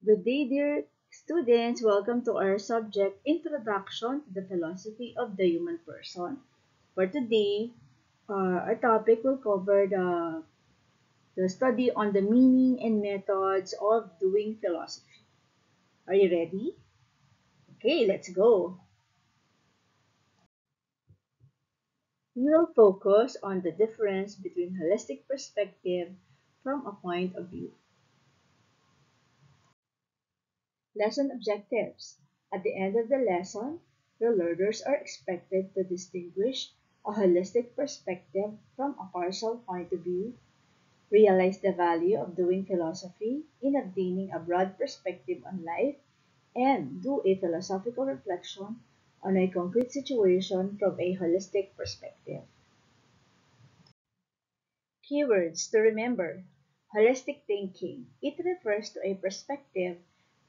Good day, dear students. Welcome to our subject, Introduction to the Philosophy of the Human Person. For today, our topic will cover the study on the meaning and methods of doing philosophy. Are you ready? Okay, let's go. We will focus on the difference between holistic perspective from a point of view. Lesson objectives. At the end of the lesson, the learners are expected to distinguish a holistic perspective from a partial point of view, realize the value of doing philosophy in obtaining a broad perspective on life, and do a philosophical reflection on a concrete situation from a holistic perspective. Keywords to remember. Holistic thinking. It refers to a perspective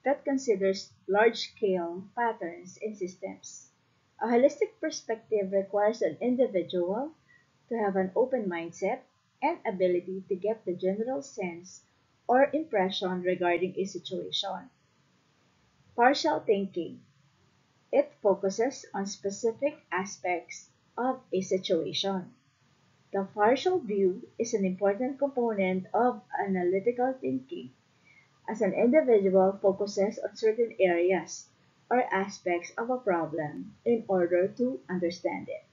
that considers large-scale patterns in systems. A holistic perspective requires an individual to have an open mindset and ability to get the general sense or impression regarding a situation. Partial thinking. It focuses on specific aspects of a situation. The partial view is an important component of analytical thinking, as an individual focuses on certain areas or aspects of a problem in order to understand it.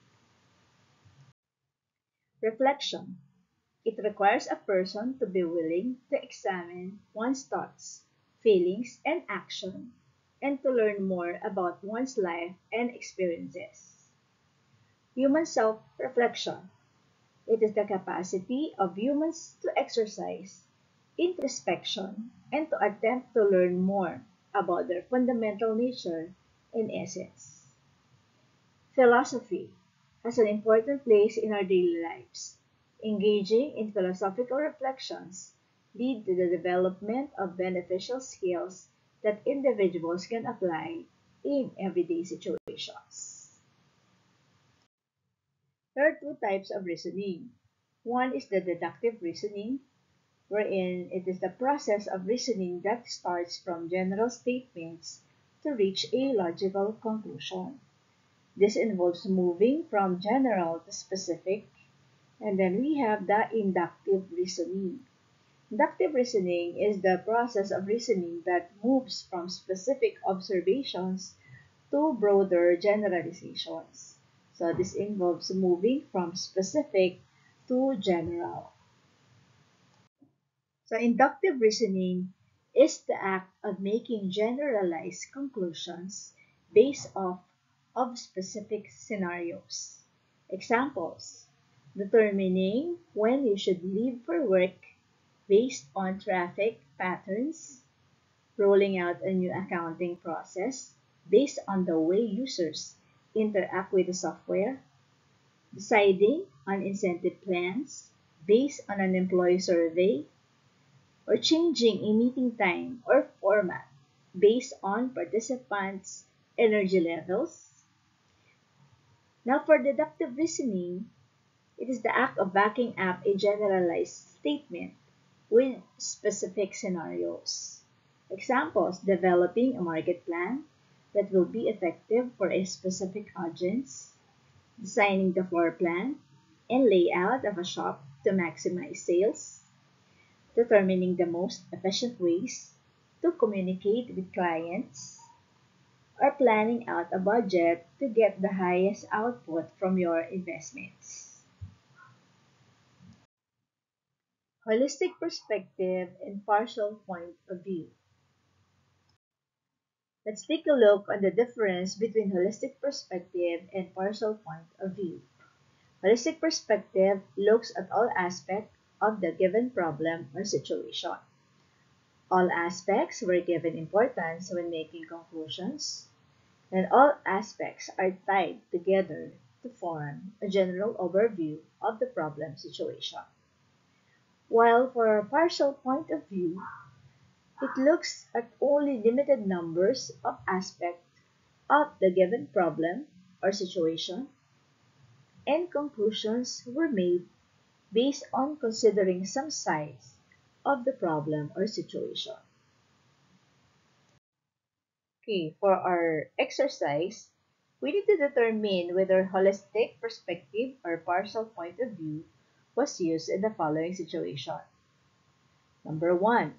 Reflection. It requires a person to be willing to examine one's thoughts, feelings, and action, and to learn more about one's life and experiences. Human self-reflection. It is the capacity of humans to exercise introspection and to attempt to learn more about their fundamental nature and essence. Philosophy has an important place in our daily lives. Engaging in philosophical reflections lead to the development of beneficial skills that individuals can apply in everyday situations. There are two types of reasoning. One is the deductive reasoning, wherein it is the process of reasoning that starts from general statements to reach a logical conclusion. This involves moving from general to specific, and then we have the inductive reasoning. Inductive reasoning is the process of reasoning that moves from specific observations to broader generalizations. So this involves moving from specific to general. So inductive reasoning is the act of making generalized conclusions based off of specific scenarios. Examples: determining when you should leave for work based on traffic patterns, rolling out a new accounting process based on the way users interact with the software, deciding on incentive plans based on an employee survey, or changing a meeting time or format based on participants' energy levels. Now, for deductive reasoning, it is the act of backing up a generalized statement with specific scenarios. Examples: developing a market plan that will be effective for a specific audience, designing the floor plan and layout of a shop to maximize sales, determining the most efficient ways to communicate with clients, or planning out a budget to get the highest output from your investments. Holistic perspective and partial point of view. Let's take a look on the difference between holistic perspective and partial point of view. Holistic perspective looks at all aspects of the given problem or situation. All aspects were given importance when making conclusions, and all aspects are tied together to form a general overview of the problem situation. While for a partial point of view, it looks at only limited numbers of aspects of the given problem or situation, and conclusions were made based on considering some sides of the problem or situation. Okay, for our exercise, we need to determine whether holistic perspective or partial point of view was used in the following situation. Number 1.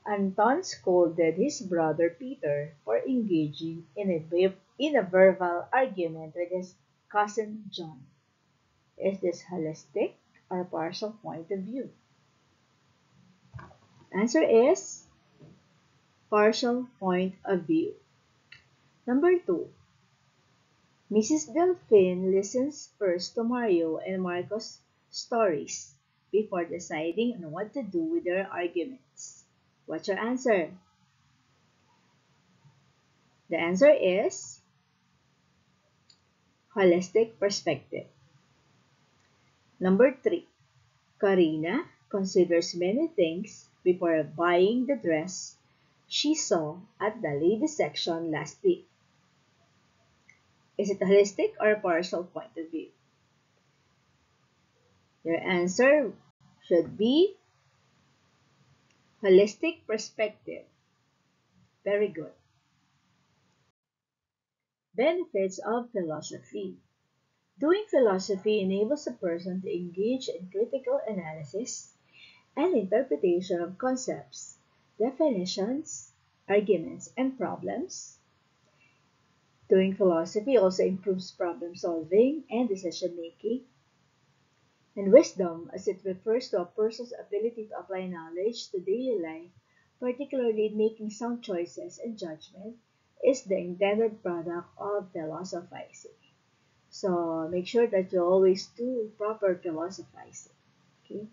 Anton scolded his brother Peter for engaging in a verbal argument with his cousin John. Is this holistic or partial point of view? Answer is partial point of view. Number 2. Mrs. Delphine listens first to Mario and Marco's stories before deciding on what to do with their arguments. What's your answer? The answer is holistic perspective. Number 3. Karina considers many things before buying the dress she saw at the ladies section last week. Is it a holistic or a partial point of view? Your answer should be holistic perspective. Very good. Benefits of philosophy. Doing philosophy enables a person to engage in critical analysis and interpretation of concepts, definitions, arguments, and problems. Doing philosophy also improves problem solving and decision making. And wisdom, as it refers to a person's ability to apply knowledge to daily life, particularly in making sound choices and judgment, is the intended product of philosophizing. So make sure that you always do proper philosophizing. Okay?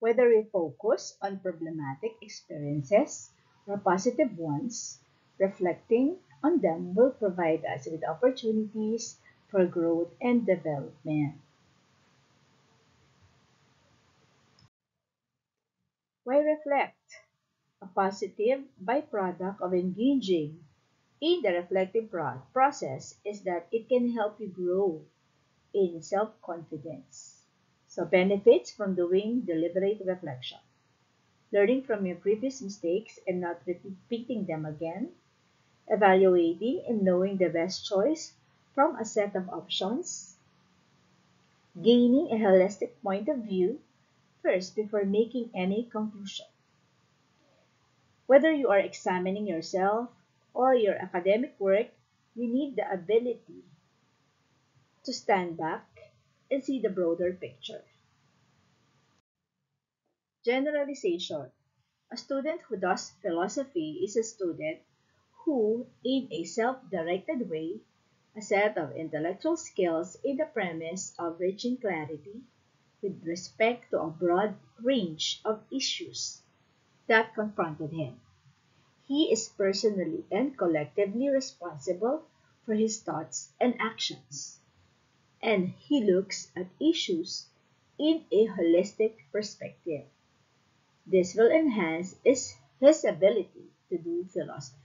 Whether we focus on problematic experiences or positive ones, reflecting on them will provide us with opportunities for growth and development. Why reflect? A positive byproduct of engaging in the reflective process is that it can help you grow in self-confidence. So benefits from doing deliberate reflection. Learning from your previous mistakes and not repeating them again. Evaluating and knowing the best choice from a set of options. Gaining a holistic point of view first before making any conclusion. Whether you are examining yourself or your academic work, you need the ability to stand back and see the broader picture. Generalization. A student who does philosophy is a student who, in a self-directed way, a set of intellectual skills in the premise of reaching clarity with respect to a broad range of issues that confronted him. He is personally and collectively responsible for his thoughts and actions, and he looks at issues in a holistic perspective. This will enhance his ability to do philosophy.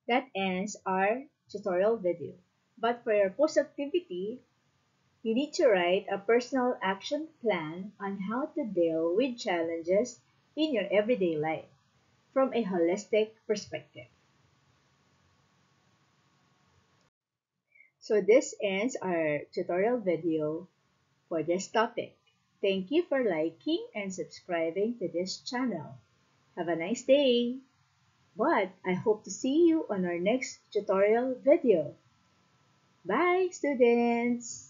That ends our tutorial video. But for your post-activity, you need to write a personal action plan on how to deal with challenges in your everyday life from a holistic perspective. So this ends our tutorial video for this topic. Thank you for liking and subscribing to this channel. Have a nice day! But I hope to see you on our next tutorial video. Bye, students!